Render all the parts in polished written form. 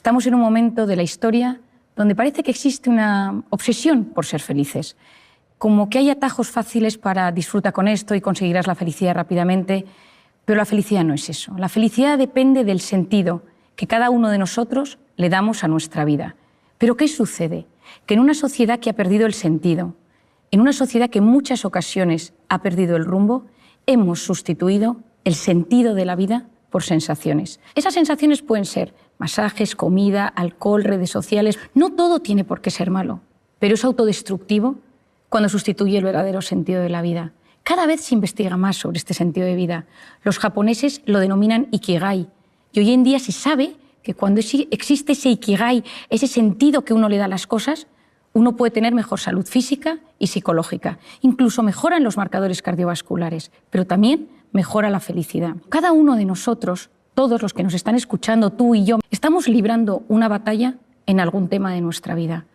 Estamos en un momento de la historia donde parece que existe una obsesión por ser felices, como que hay atajos fáciles para disfrutar con esto y conseguirás la felicidad rápidamente, pero la felicidad no es eso. La felicidad depende del sentido que cada uno de nosotros le damos a nuestra vida. ¿Pero qué sucede? Que en una sociedad que ha perdido el sentido, en una sociedad que en muchas ocasiones ha perdido el rumbo, hemos sustituido el sentido de la vida por sensaciones. Esas sensaciones pueden ser masajes, comida, alcohol, redes sociales. No todo tiene por qué ser malo, pero es autodestructivo cuando sustituye el verdadero sentido de la vida. Cada vez se investiga más sobre este sentido de vida. Los japoneses lo denominan Ikigai. Y hoy en día se sabe que cuando existe ese Ikigai, ese sentido que uno le da a las cosas, uno puede tener mejor salud física y psicológica. Incluso mejoran los marcadores cardiovasculares, pero también mejora la felicidad. Cada uno de nosotros, todos los que nos están escuchando, tú y yo, estamos librando una batalla en algún tema de nuestra vida.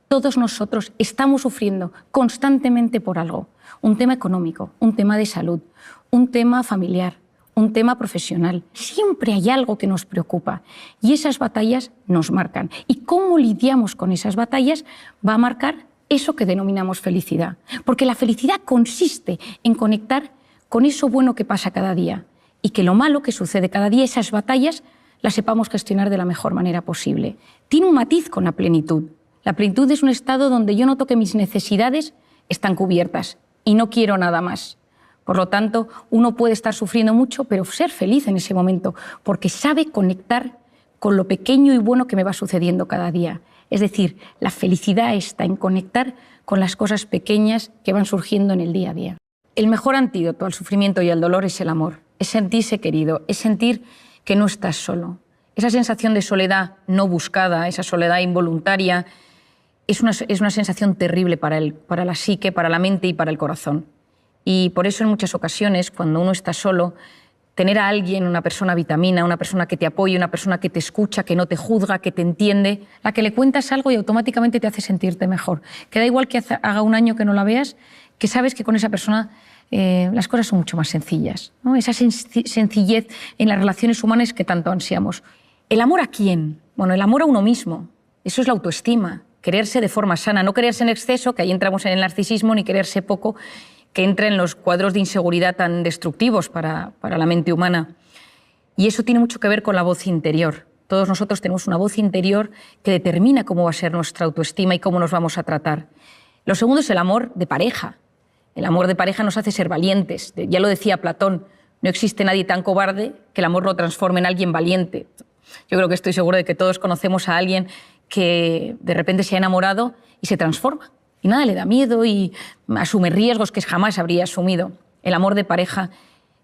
Todos nosotros estamos sufriendo constantemente por algo. Un tema económico, un tema de salud, un tema familiar, un tema profesional. Siempre hay algo que nos preocupa y esas batallas nos marcan. Y cómo lidiamos con esas batallas va a marcar eso que denominamos felicidad. Porque la felicidad consiste en conectar con eso bueno que pasa cada día y que lo malo que sucede cada día, esas batallas, las sepamos gestionar de la mejor manera posible. Tiene un matiz con la plenitud. La plenitud es un estado donde yo noto que mis necesidades están cubiertas y no quiero nada más. Por lo tanto, uno puede estar sufriendo mucho, pero ser feliz en ese momento, porque sabe conectar con lo pequeño y bueno que me va sucediendo cada día. Es decir, la felicidad está en conectar con las cosas pequeñas que van surgiendo en el día a día. El mejor antídoto al sufrimiento y al dolor es el amor, es sentirse querido, es sentir que no estás solo. Esa sensación de soledad no buscada, esa soledad involuntaria, es una sensación terrible para la psique, para la mente y para el corazón. Y por eso en muchas ocasiones, cuando uno está solo, tener a alguien, una persona vitamina, una persona que te apoye, una persona que te escucha, que no te juzga, que te entiende, la que le cuentas algo y automáticamente te hace sentirte mejor. Que da igual que haga un año que no la veas, que sabes que con esa persona las cosas son mucho más sencillas, ¿no? Esa sencillez en las relaciones humanas que tanto ansiamos. ¿El amor a quién? Bueno, el amor a uno mismo. Eso es la autoestima. Quererse de forma sana, no quererse en exceso, que ahí entramos en el narcisismo, ni quererse poco, que entra en los cuadros de inseguridad tan destructivos para la mente humana. Y eso tiene mucho que ver con la voz interior. Todos nosotros tenemos una voz interior que determina cómo va a ser nuestra autoestima y cómo nos vamos a tratar. Lo segundo es el amor de pareja. El amor de pareja nos hace ser valientes. Ya lo decía Platón, no existe nadie tan cobarde que el amor lo transforme en alguien valiente. Yo creo que estoy seguro de que todos conocemos a alguien que de repente se ha enamorado y se transforma. Y nada le da miedo y asume riesgos que jamás habría asumido. El amor de pareja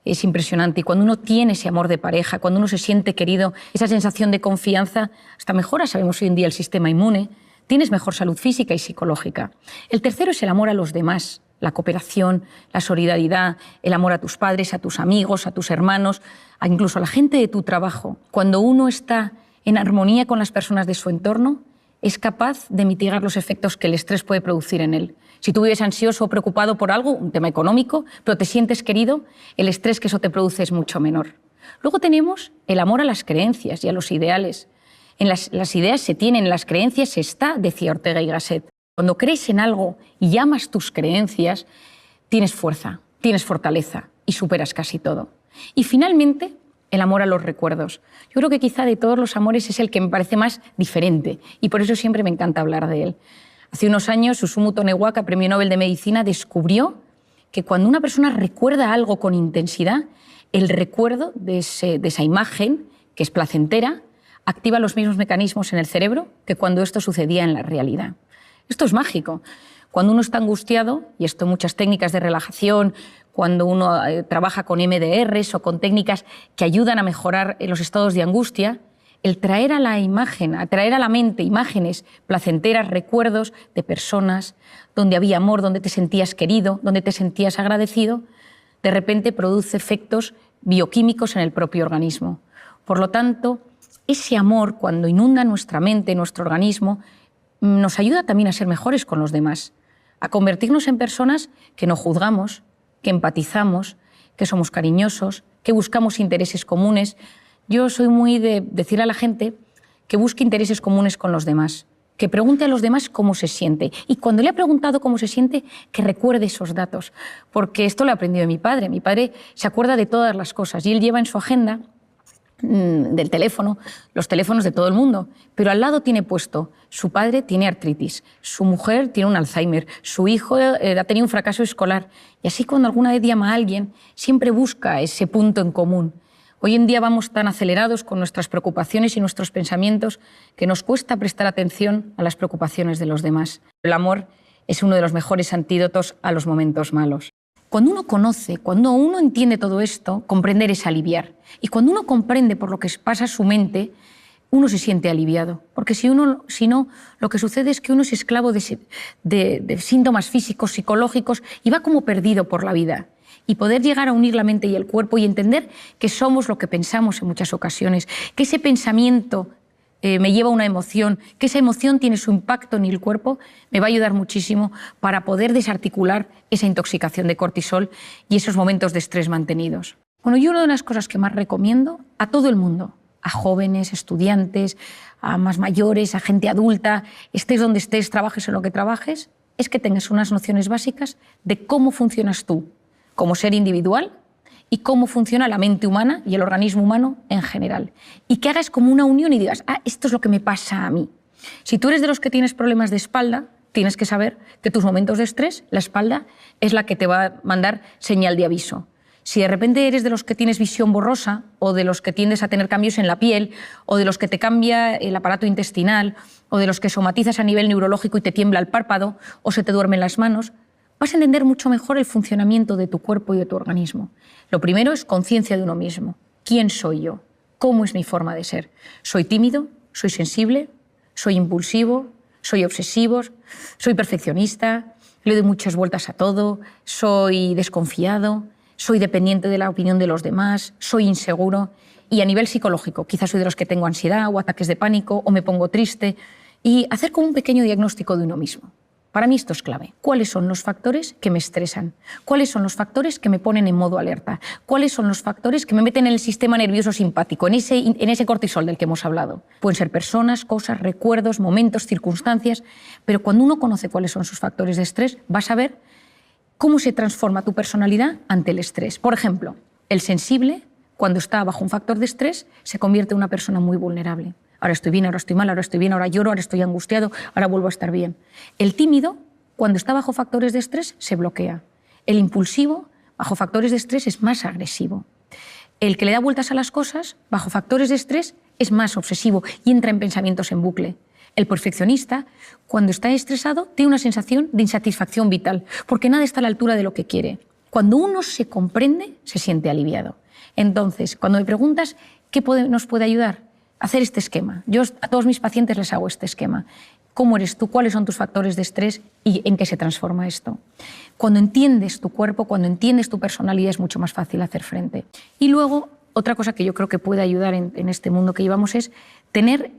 es impresionante. Y cuando uno tiene ese amor de pareja, cuando uno se siente querido, esa sensación de confianza, hasta mejora, sabemos hoy en día, el sistema inmune, tienes mejor salud física y psicológica. El tercero es el amor a los demás, la cooperación, la solidaridad, el amor a tus padres, a tus amigos, a tus hermanos, incluso a la gente de tu trabajo. Cuando uno está en armonía con las personas de su entorno, es capaz de mitigar los efectos que el estrés puede producir en él. Si tú vives ansioso o preocupado por algo, un tema económico, pero te sientes querido, el estrés que eso te produce es mucho menor. Luego tenemos el amor a las creencias y a los ideales. En las ideas se tienen, en las creencias se está, decía Ortega y Gasset. Cuando crees en algo y amas tus creencias, tienes fuerza, tienes fortaleza y superas casi todo. Y finalmente, el amor a los recuerdos. Yo creo que quizá de todos los amores es el que me parece más diferente y por eso siempre me encanta hablar de él. Hace unos años, Susumu Tonewaka, Premio Nobel de Medicina, descubrió que cuando una persona recuerda algo con intensidad, el recuerdo de esa imagen, que es placentera, activa los mismos mecanismos en el cerebro que cuando esto sucedía en la realidad. Esto es mágico. Cuando uno está angustiado, y esto muchas técnicas de relajación, cuando uno trabaja con MDRs o con técnicas que ayudan a mejorar los estados de angustia, el traer a la imagen, atraer a la mente imágenes placenteras, recuerdos de personas donde había amor, donde te sentías querido, donde te sentías agradecido, de repente produce efectos bioquímicos en el propio organismo. Por lo tanto, ese amor, cuando inunda nuestra mente, nuestro organismo, nos ayuda también a ser mejores con los demás, a convertirnos en personas que no juzgamos, que empatizamos, que somos cariñosos, que buscamos intereses comunes. Yo soy muy de decir a la gente que busque intereses comunes con los demás, que pregunte a los demás cómo se siente. Y cuando le ha preguntado cómo se siente, que recuerde esos datos. Porque esto lo he aprendido de mi padre. Mi padre se acuerda de todas las cosas y él lleva en su agenda del teléfono, los teléfonos de todo el mundo, pero al lado tiene puesto: su padre tiene artritis, su mujer tiene un Alzheimer, su hijo ha tenido un fracaso escolar. Y así, cuando alguna vez llama a alguien, siempre busca ese punto en común. Hoy en día vamos tan acelerados con nuestras preocupaciones y nuestros pensamientos que nos cuesta prestar atención a las preocupaciones de los demás. El amor es uno de los mejores antídotos a los momentos malos. Cuando uno conoce, cuando uno entiende todo esto, comprender es aliviar. Y cuando uno comprende por lo que pasa su mente, uno se siente aliviado. Porque si no, lo que sucede es que uno es esclavo de síntomas físicos, psicológicos, y va como perdido por la vida. Y poder llegar a unir la mente y el cuerpo y entender que somos lo que pensamos en muchas ocasiones, que ese pensamiento me lleva a una emoción, que esa emoción tiene su impacto en el cuerpo, me va a ayudar muchísimo para poder desarticular esa intoxicación de cortisol y esos momentos de estrés mantenidos. Bueno, yo una de las cosas que más recomiendo a todo el mundo, a jóvenes, estudiantes, a más mayores, a gente adulta, estés donde estés, trabajes en lo que trabajes, es que tengas unas nociones básicas de cómo funcionas tú como ser individual y cómo funciona la mente humana y el organismo humano en general. Y que hagas como una unión y digas: ah, esto es lo que me pasa a mí. Si tú eres de los que tienes problemas de espalda, tienes que saber que tus momentos de estrés, la espalda es la que te va a mandar señal de aviso. Si de repente eres de los que tienes visión borrosa, o de los que tiendes a tener cambios en la piel, o de los que te cambia el aparato intestinal, o de los que somatizas a nivel neurológico y te tiembla el párpado, o se te duermen las manos, vas a entender mucho mejor el funcionamiento de tu cuerpo y de tu organismo. Lo primero es conciencia de uno mismo. ¿Quién soy yo? ¿Cómo es mi forma de ser? ¿Soy tímido? ¿Soy sensible? ¿Soy impulsivo? ¿Soy obsesivo? ¿Soy perfeccionista? ¿Le doy muchas vueltas a todo? ¿Soy desconfiado? ¿Soy dependiente de la opinión de los demás? ¿Soy inseguro? Y a nivel psicológico, quizás soy de los que tengo ansiedad o ataques de pánico o me pongo triste. Y hacer como un pequeño diagnóstico de uno mismo. Para mí esto es clave. ¿Cuáles son los factores que me estresan? ¿Cuáles son los factores que me ponen en modo alerta? ¿Cuáles son los factores que me meten en el sistema nervioso simpático, en ese cortisol del que hemos hablado? Pueden ser personas, cosas, recuerdos, momentos, circunstancias, pero cuando uno conoce cuáles son sus factores de estrés, vas a ver cómo se transforma tu personalidad ante el estrés. Por ejemplo, el sensible, cuando está bajo un factor de estrés, se convierte en una persona muy vulnerable. Ahora estoy bien, ahora estoy mal, ahora estoy bien, ahora lloro, ahora estoy angustiado, ahora vuelvo a estar bien. El tímido, cuando está bajo factores de estrés, se bloquea. El impulsivo, bajo factores de estrés, es más agresivo. El que le da vueltas a las cosas, bajo factores de estrés, es más obsesivo y entra en pensamientos en bucle. El perfeccionista, cuando está estresado, tiene una sensación de insatisfacción vital, porque nada está a la altura de lo que quiere. Cuando uno se comprende, se siente aliviado. Entonces, cuando me preguntas qué nos puede ayudar, hacer este esquema. Yo a todos mis pacientes les hago este esquema. ¿Cómo eres tú? ¿Cuáles son tus factores de estrés? ¿Y en qué se transforma esto? Cuando entiendes tu cuerpo, cuando entiendes tu personalidad, es mucho más fácil hacer frente. Y luego, otra cosa que yo creo que puede ayudar en este mundo que llevamos es tener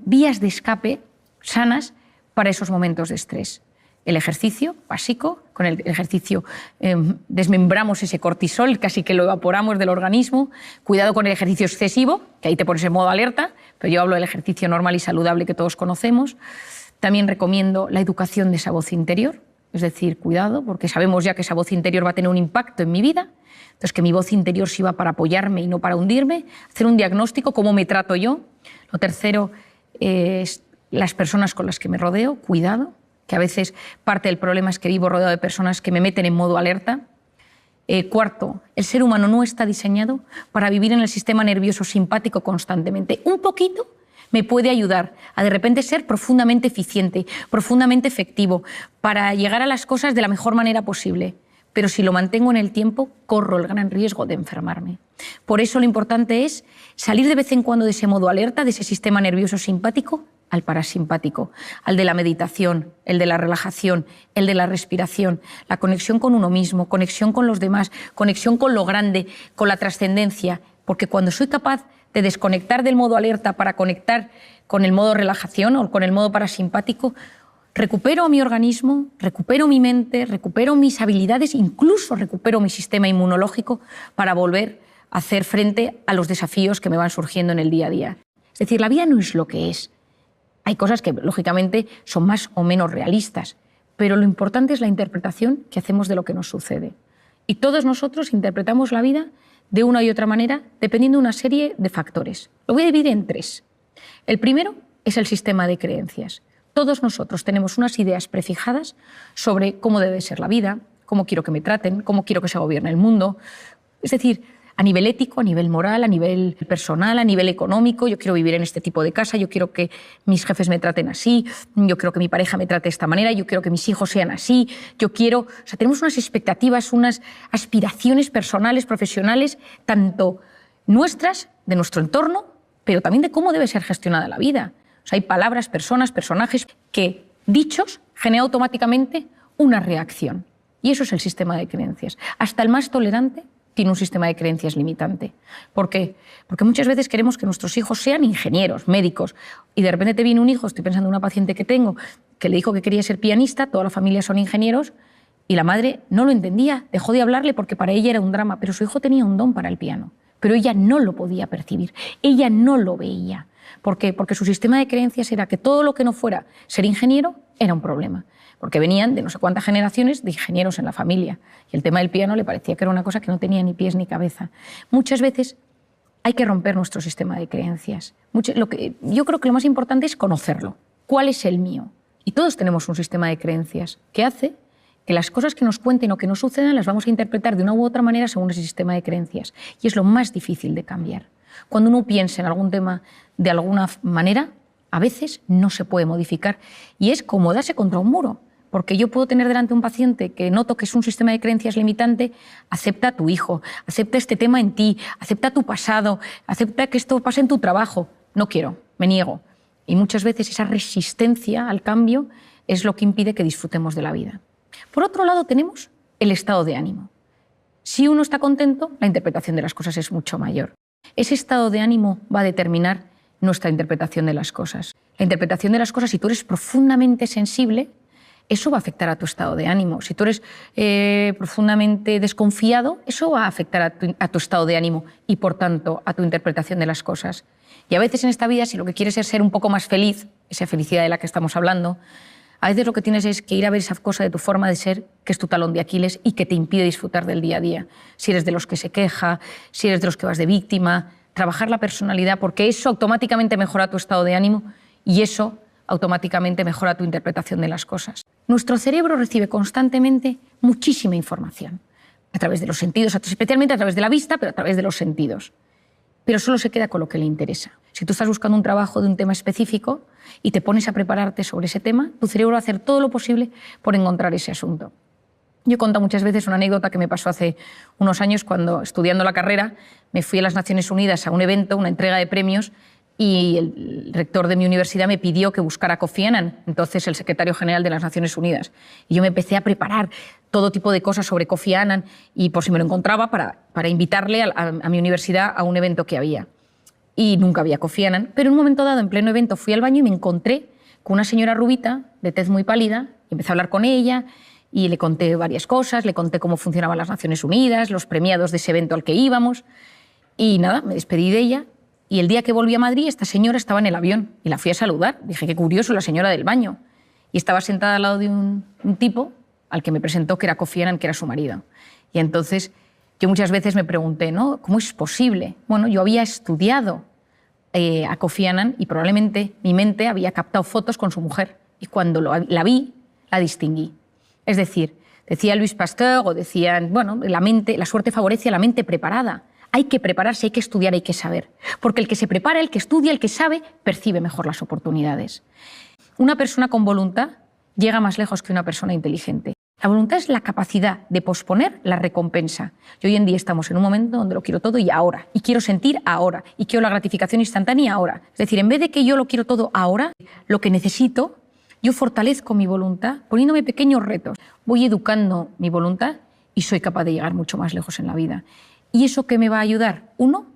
vías de escape sanas para esos momentos de estrés. El ejercicio básico, con el ejercicio desmembramos ese cortisol, casi que lo evaporamos del organismo. Cuidado con el ejercicio excesivo, que ahí te pones en modo alerta, pero yo hablo del ejercicio normal y saludable que todos conocemos. También recomiendo la educación de esa voz interior, es decir, cuidado, porque sabemos ya que esa voz interior va a tener un impacto en mi vida, entonces que mi voz interior sirva para apoyarme y no para hundirme, hacer un diagnóstico, cómo me trato yo. Lo tercero es las personas con las que me rodeo, cuidado, que a veces parte del problema es que vivo rodeado de personas que me meten en modo alerta. Cuarto, el ser humano no está diseñado para vivir en el sistema nervioso simpático constantemente. Un poquito me puede ayudar a de repente ser profundamente eficiente, profundamente efectivo, para llegar a las cosas de la mejor manera posible. Pero si lo mantengo en el tiempo, corro el gran riesgo de enfermarme. Por eso lo importante es salir de vez en cuando de ese modo alerta, de ese sistema nervioso simpático, al parasimpático, al de la meditación, el de la relajación, el de la respiración, la conexión con uno mismo, conexión con los demás, conexión con lo grande, con la trascendencia, porque cuando soy capaz de desconectar del modo alerta para conectar con el modo relajación o con el modo parasimpático, recupero a mi organismo, recupero mi mente, recupero mis habilidades, incluso recupero mi sistema inmunológico para volver a hacer frente a los desafíos que me van surgiendo en el día a día. Es decir, la vida no es lo que es. Hay cosas que, lógicamente, son más o menos realistas, pero lo importante es la interpretación que hacemos de lo que nos sucede. Y todos nosotros interpretamos la vida de una y otra manera, dependiendo de una serie de factores. Lo voy a dividir en 3. El primero es el sistema de creencias. Todos nosotros tenemos unas ideas prefijadas sobre cómo debe ser la vida, cómo quiero que me traten, cómo quiero que se gobierne el mundo. Es decir, a nivel ético, a nivel moral, a nivel personal, a nivel económico. Yo quiero vivir en este tipo de casa, yo quiero que mis jefes me traten así, yo quiero que mi pareja me trate de esta manera, yo quiero que mis hijos sean así, yo quiero... O sea, tenemos unas expectativas, unas aspiraciones personales, profesionales, tanto nuestras, de nuestro entorno, pero también de cómo debe ser gestionada la vida. O sea, hay palabras, personas, personajes que, dichos, generan automáticamente una reacción. Y eso es el sistema de creencias. Hasta el más tolerante tiene un sistema de creencias limitante. ¿Por qué? Porque muchas veces queremos que nuestros hijos sean ingenieros, médicos, y de repente te viene un hijo, estoy pensando en una paciente que tengo, que le dijo que quería ser pianista, toda la familia son ingenieros, y la madre no lo entendía, dejó de hablarle porque para ella era un drama, pero su hijo tenía un don para el piano, pero ella no lo podía percibir, ella no lo veía. ¿Por qué? Porque su sistema de creencias era que todo lo que no fuera ser ingeniero era un problema, porque venían de no sé cuántas generaciones de ingenieros en la familia y el tema del piano le parecía que era una cosa que no tenía ni pies ni cabeza. Muchas veces hay que romper nuestro sistema de creencias. Yo creo que lo más importante es conocerlo. ¿Cuál es el mío? Y todos tenemos un sistema de creencias que hace que las cosas que nos cuenten o que nos sucedan las vamos a interpretar de una u otra manera según ese sistema de creencias. Y es lo más difícil de cambiar. Cuando uno piensa en algún tema de alguna manera, a veces no se puede modificar y es como darse contra un muro. Porque yo puedo tener delante un paciente que noto que es un sistema de creencias limitante, acepta a tu hijo, acepta este tema en ti, acepta tu pasado, acepta que esto pase en tu trabajo. No quiero, me niego. Y muchas veces esa resistencia al cambio es lo que impide que disfrutemos de la vida. Por otro lado tenemos el estado de ánimo. Si uno está contento, la interpretación de las cosas es mucho mayor. Ese estado de ánimo va a determinar nuestra interpretación de las cosas. La interpretación de las cosas, si tú eres profundamente sensible, eso va a afectar a tu estado de ánimo. Si tú eres profundamente desconfiado, eso va a afectar a tu estado de ánimo y, por tanto, a tu interpretación de las cosas. Y a veces en esta vida, si lo que quieres es ser un poco más feliz, esa felicidad de la que estamos hablando, a veces lo que tienes es que ir a ver esa cosa de tu forma de ser, que es tu talón de Aquiles y que te impide disfrutar del día a día. Si eres de los que se queja, si eres de los que vas de víctima, trabajar la personalidad, porque eso automáticamente mejora tu estado de ánimo y eso automáticamente mejora tu interpretación de las cosas. Nuestro cerebro recibe constantemente muchísima información, a través de los sentidos, especialmente a través de la vista, pero a través de los sentidos. Pero solo se queda con lo que le interesa. Si tú estás buscando un trabajo de un tema específico y te pones a prepararte sobre ese tema, tu cerebro va a hacer todo lo posible por encontrar ese asunto. Yo he contado muchas veces una anécdota que me pasó hace unos años cuando, estudiando la carrera, me fui a las Naciones Unidas a un evento, una entrega de premios, y el rector de mi universidad me pidió que buscara a Kofi Annan, entonces el secretario general de las Naciones Unidas. Y yo me empecé a preparar todo tipo de cosas sobre Kofi Annan y por si me lo encontraba para invitarle a mi universidad a un evento que había. Y nunca había Kofi Annan, pero en un momento dado, en pleno evento, fui al baño y me encontré con una señora rubita, de tez muy pálida, y empecé a hablar con ella y le conté varias cosas, le conté cómo funcionaban las Naciones Unidas, los premiados de ese evento al que íbamos, y nada, me despedí de ella. Y el día que volví a Madrid, esta señora estaba en el avión y la fui a saludar. Dije, qué curioso, la señora del baño. Y estaba sentada al lado de un tipo al que me presentó que era Kofi Annan, que era su marido. Y entonces yo muchas veces me pregunté, ¿no? ¿Cómo es posible? Bueno, yo había estudiado a Kofi Annan y probablemente mi mente había captado fotos con su mujer. Y cuando la vi, la distinguí. Es decir, decía Louis Pasteur o decían, bueno, la suerte favorece a la mente preparada. Hay que prepararse, hay que estudiar, hay que saber. Porque el que se prepara, el que estudia, el que sabe, percibe mejor las oportunidades. Una persona con voluntad llega más lejos que una persona inteligente. La voluntad es la capacidad de posponer la recompensa. Y hoy en día estamos en un momento donde lo quiero todo y ahora. Y quiero sentir ahora. Y quiero la gratificación instantánea ahora. Es decir, en vez de que yo lo quiero todo ahora, lo que necesito, yo fortalezco mi voluntad poniéndome pequeños retos. Voy educando mi voluntad y soy capaz de llegar mucho más lejos en la vida. ¿Y eso qué me va a ayudar? Uno,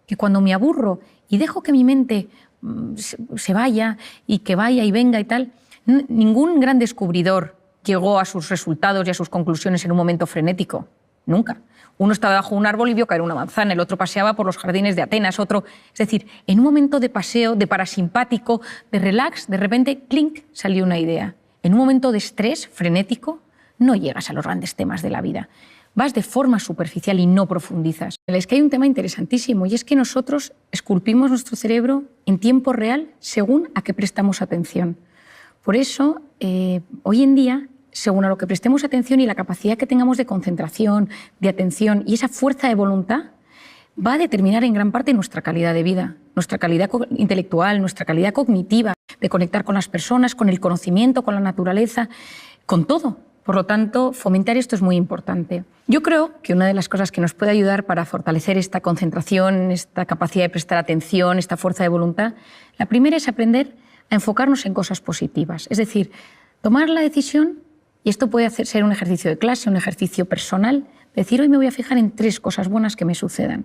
que cuando me aburro y dejo que mi mente se vaya y que vaya y venga y tal, ningún gran descubridor llegó a sus resultados y a sus conclusiones en un momento frenético. Nunca. Uno estaba bajo un árbol y vio caer una manzana, el otro paseaba por los jardines de Atenas, otro... Es decir, en un momento de paseo, de parasimpático, de relax, de repente, clink, salió una idea. En un momento de estrés frenético, no llegas a los grandes temas de la vida. Vas de forma superficial y no profundizas. Es que hay un tema interesantísimo y es que nosotros esculpimos nuestro cerebro en tiempo real según a qué prestamos atención. Por eso, hoy en día, según a lo que prestemos atención y la capacidad que tengamos de concentración, de atención y esa fuerza de voluntad, va a determinar en gran parte nuestra calidad de vida, nuestra calidad intelectual, nuestra calidad cognitiva, de conectar con las personas, con el conocimiento, con la naturaleza, con todo. Por lo tanto, fomentar esto es muy importante. Yo creo que una de las cosas que nos puede ayudar para fortalecer esta concentración, esta capacidad de prestar atención, esta fuerza de voluntad, la primera es aprender a enfocarnos en cosas positivas. Es decir, tomar la decisión, y esto puede ser un ejercicio de clase, un ejercicio personal, decir hoy me voy a fijar en 3 cosas buenas que me sucedan.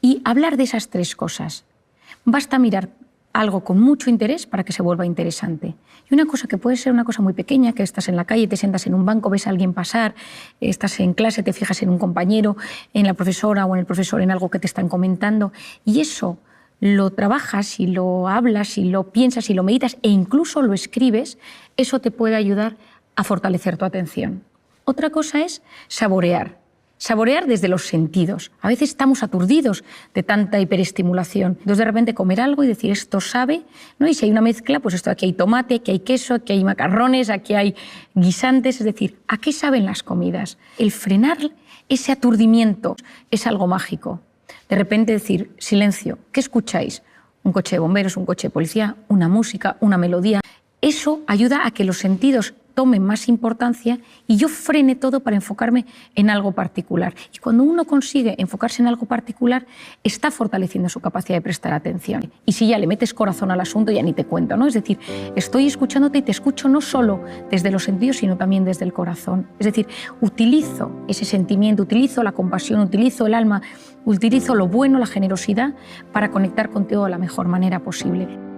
Y hablar de esas 3 cosas. Basta mirar algo con mucho interés para que se vuelva interesante. Y una cosa que puede ser una cosa muy pequeña, que estás en la calle, te sientas en un banco, ves a alguien pasar, estás en clase, te fijas en un compañero, en la profesora o en el profesor, en algo que te están comentando, y eso lo trabajas y lo hablas y lo piensas y lo meditas e incluso lo escribes, eso te puede ayudar a fortalecer tu atención. Otra cosa es saborear. Saborear desde los sentidos. A veces estamos aturdidos de tanta hiperestimulación. Entonces, de repente, comer algo y decir, esto sabe, ¿no? Y si hay una mezcla, pues esto, aquí hay tomate, aquí hay queso, aquí hay macarrones, aquí hay guisantes. Es decir, ¿a qué saben las comidas? El frenar ese aturdimiento es algo mágico. De repente decir, silencio, ¿qué escucháis? Un coche de bomberos, un coche de policía, una música, una melodía. Eso ayuda a que los sentidos tomen más importancia y yo frene todo para enfocarme en algo particular. Y cuando uno consigue enfocarse en algo particular, está fortaleciendo su capacidad de prestar atención. Y si ya le metes corazón al asunto, ya ni te cuento, ¿no? Es decir, estoy escuchándote y te escucho no solo desde los sentidos, sino también desde el corazón. Es decir, utilizo ese sentimiento, utilizo la compasión, utilizo el alma, utilizo lo bueno, la generosidad, para conectar contigo de la mejor manera posible.